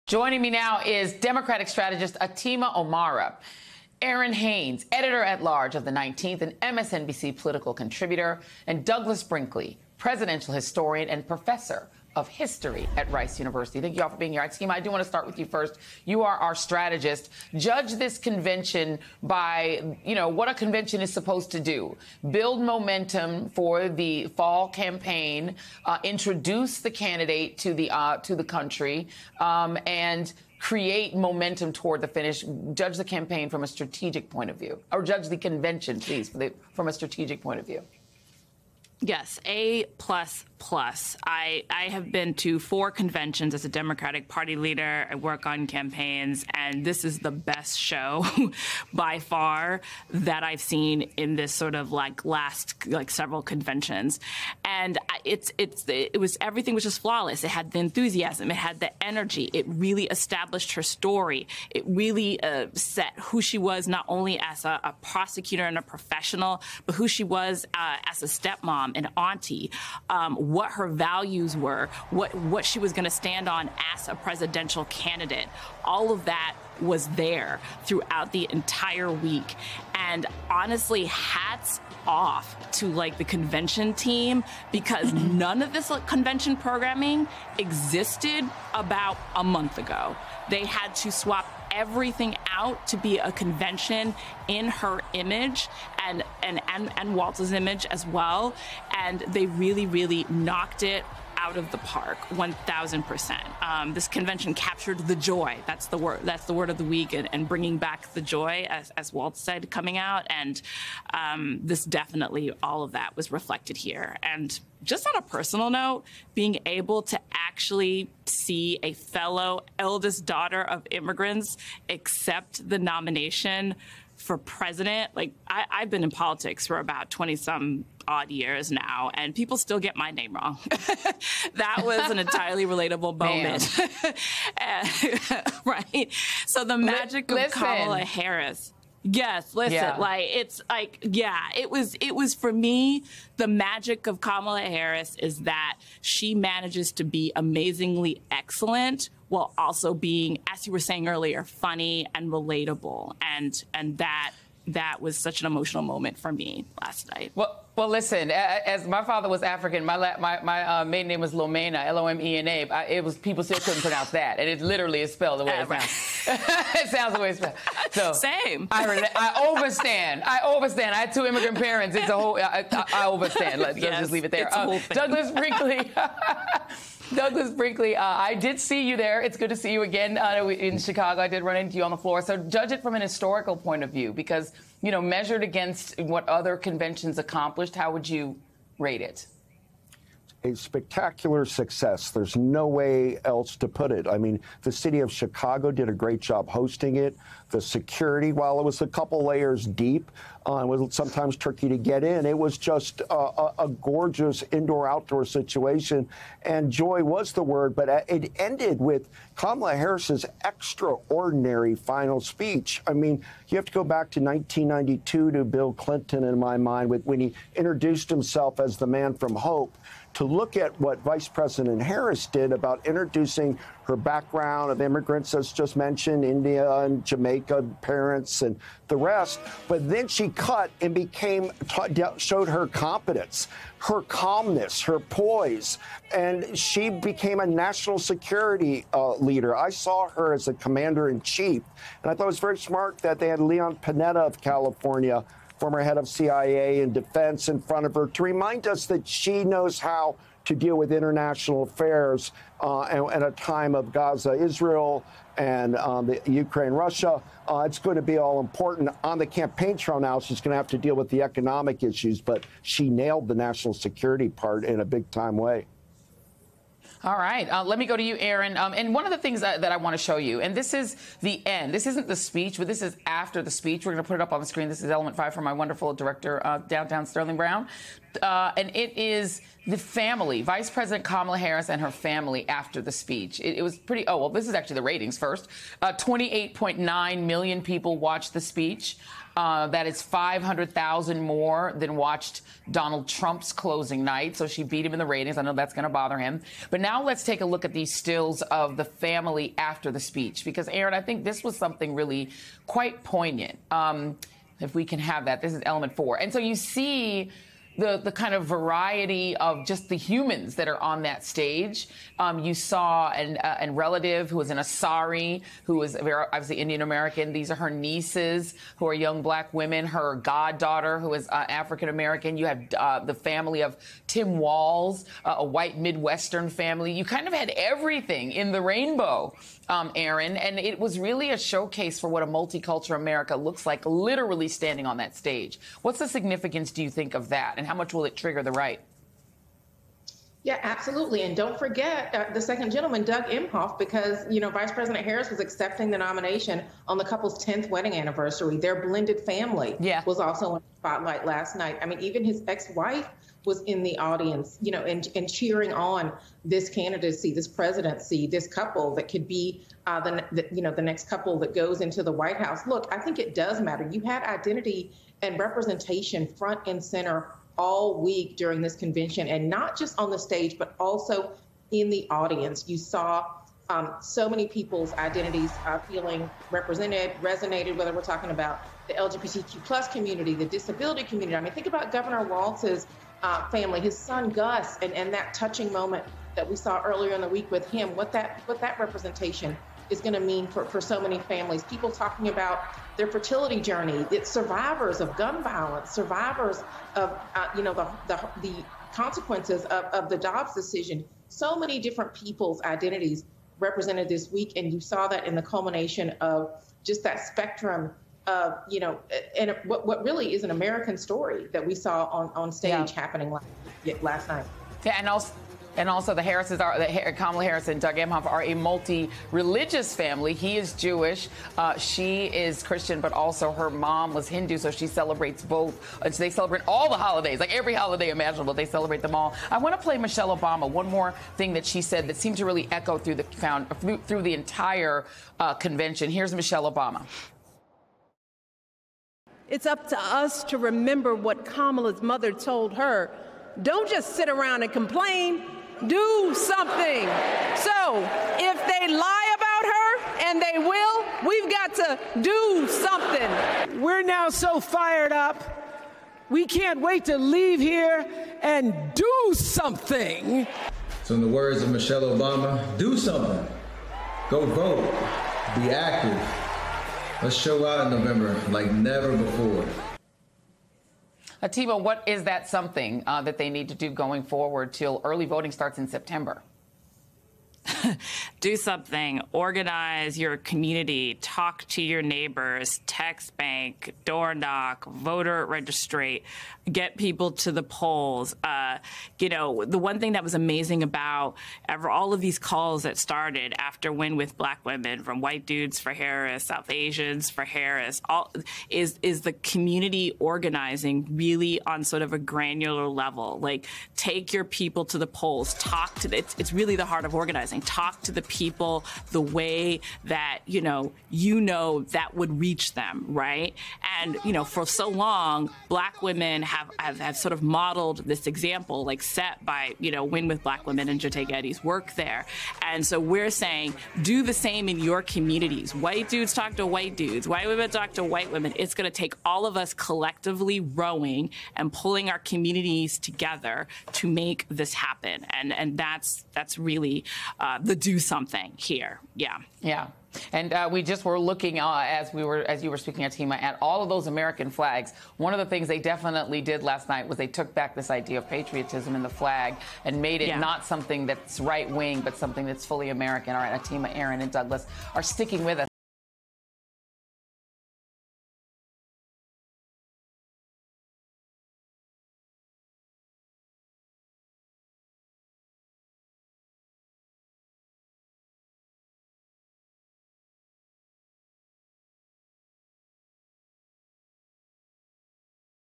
Joining me now is Democratic strategist Atima Omara, Aaron Haynes, editor-at-large of The 19th and MSNBC political contributor, and Douglas Brinkley, presidential historian and professor of history at Rice University. Thank you all for being here. Akeem, I do want to start with you first. You are our strategist. Judge this convention by, what a convention is supposed to do. Build momentum for the fall campaign, introduce the candidate to the country, and create momentum toward the finish. Judge the campaign from a strategic point of view, or judge the convention, please, from a strategic point of view. Yes, A++. I have been to 4 conventions as a Democratic Party leader. I work on campaigns, and this is the best show by far that I've seen in this sort of last several conventions. And everything was just flawless. It had the enthusiasm, it had the energy, it really established her story. It really set who she was not only as a prosecutor and a professional, but who she was as a stepmom, an auntie, what her values were, what she was going to stand on as a presidential candidate. All of that was there throughout the entire week. And honestly, hats off to the convention team, because none of this convention programming existed about a month ago. They had to swap everything out to be a convention in her image and Waltz's image as well. And they really, really knocked it out of the park, 1,000%. This convention captured the joy. That's the word. That's the word of the week, and bringing back the joy, as Waltz said, coming out. And this definitely, all of that was reflected here. And just on a personal note, being able to actually see a fellow eldest daughter of immigrants accept the nomination for president, I've been in politics for about 20-some odd years now, and people still get my name wrong. That was an entirely relatable moment. Right? So the magic of Kamala Harris. Yes, listen, it was for me, the magic of Kamala Harris is that she manages to be amazingly excellent while also being, as you were saying earlier, funny and relatable. And that was such an emotional moment for me last night. Well, listen, as my father was African, my maiden name was Lomena, Lomena. It was, people still couldn't pronounce that, and it literally is spelled the way it sounds. It sounds the way it's spelled. So same. I overstand. I had 2 immigrant parents. It's a whole. I overstand. Let's just leave it there. Douglas Brinkley. Douglas Brinkley, I did see you there. It's good to see you again in Chicago. I did run into you on the floor. So judge it from an historical point of view, because, measured against what other conventions accomplished, how would you rate it? A spectacular success. There's no way else to put it. I mean, the city of Chicago did a great job hosting it. The security, while it was a couple layers deep, it was sometimes tricky to get in. It was just a gorgeous indoor-outdoor situation, and joy was the word, but it ended with Kamala Harris's extraordinary final speech. I mean, you have to go back to 1992 to Bill Clinton, in my mind, when he introduced himself as the man from hope, to look at what Vice President Harris did about introducing her background of immigrants, as just mentioned, India and Jamaica parents and the rest. But then she cut and showed her competence, her calmness, her poise, and she became a national security leader. I saw her as a commander-in-chief, and I thought it was very smart that they had Leon Panetta of California, former head of CIA and defense, in front of her to remind us that she knows how to deal with international affairs at a time of Gaza, Israel, and the Ukraine, Russia. It's going to be all important. On the campaign trail now, she's going to have to deal with the economic issues, but she nailed the national security part in a big-time way. All right. Let me go to you, Aaron. And one of the things that I want to show you, and this is the end. This isn't the speech, but this is after the speech. We're going to put it up on the screen. This is element 5 from my wonderful director, downtown Sterling Brown. and it is the family, Vice President Kamala Harris and her family after the speech. It was pretty, oh, well, this is actually the ratings first. 28.9 million people watched the speech. That is 500,000 more than watched Donald Trump's closing night. So she beat him in the ratings. I know that's going to bother him. But now let's take a look at these stills of the family after the speech. Because, Aaron, I think this was something really quite poignant. If we can have that. This is element 4. And so you see the kind of variety of just the humans that are on that stage. You saw a relative who was in a sari, who was very obviously Indian American. These are her nieces, who are young black women. Her goddaughter, who is African American. You have the family of Tim Walz, a white Midwestern family. You kind of had everything in the rainbow, Aaron, and it was really a showcase for what a multicultural America looks like, literally standing on that stage. What's the significance, do you think, of that, and how much will it trigger the right? Yeah, absolutely. And don't forget the second gentleman, Doug Emhoff, because, you know, Vice President Harris was accepting the nomination on the couple's 10th wedding anniversary. Their blended family was also in the spotlight last night. I mean, even his ex-wife was in the audience, you know, and cheering on this candidacy, this presidency, this couple that could be the next couple that goes into the White House. Look, I think it does matter. You had identity and representation front and center all week during this convention, and not just on the stage, but also in the audience. You saw so many people's identities feeling represented, resonated, whether we're talking about the LGBTQ plus community, the disability community. I mean, think about Governor Walz's family, his son Gus, and that touching moment that we saw earlier in the week with him, what that representation is going to mean for so many families. People talking about their fertility journey, it's survivors of gun violence, survivors of the consequences of the Dobbs decision. So many different people's identities represented this week, and you saw that in the culmination of just that spectrum of, you know, and what really is an American story that we saw on stage happening last night. Yeah, and also the Harrises Kamala Harris and Doug Emhoff are a multi-religious family. He is Jewish, she is Christian, but also her mom was Hindu, so she celebrates both. So they celebrate all the holidays, like every holiday imaginable. They celebrate them all. I want to play Michelle Obama. One more thing that she said that seemed to really echo through the entire convention. Here's Michelle Obama. It's up to us to remember what Kamala's mother told her. Don't just sit around and complain. Do something. So if they lie about her, and they will, we've got to do something. We're now so fired up. We can't wait to leave here and do something. So in the words of Michelle Obama, do something. Go vote. Be active. Let's show out in November like never before. Atima, what is that something that they need to do going forward till early voting starts in September? Do something, organize your community, talk to your neighbors, text bank, door knock, voter registrate, get people to the polls. You know, the one thing that was amazing about all of these calls that started after Win with Black Women, from white dudes for Harris, South Asians for Harris, is the community organizing really on sort of a granular level. Like, take your people to the polls, talk to it's really the heart of organizing. Talk to the people the way that, you know that would reach them, right? And, you know, for so long, Black women have sort of modeled this example, like set by, you know, Win with Black Women and Jate Getty's work there. And so we're saying, do the same in your communities. White dudes talk to white dudes. White women talk to white women. It's going to take all of us collectively rowing and pulling our communities together to make this happen. And that's really the do something here. Yeah. And we just were looking as you were speaking, Atima, at all of those American flags. One of the things they definitely did last night was they took back this idea of patriotism in the flag and made it not something that's right wing, but something that's fully American. All right, Atima, Aaron, and Douglas are sticking with us.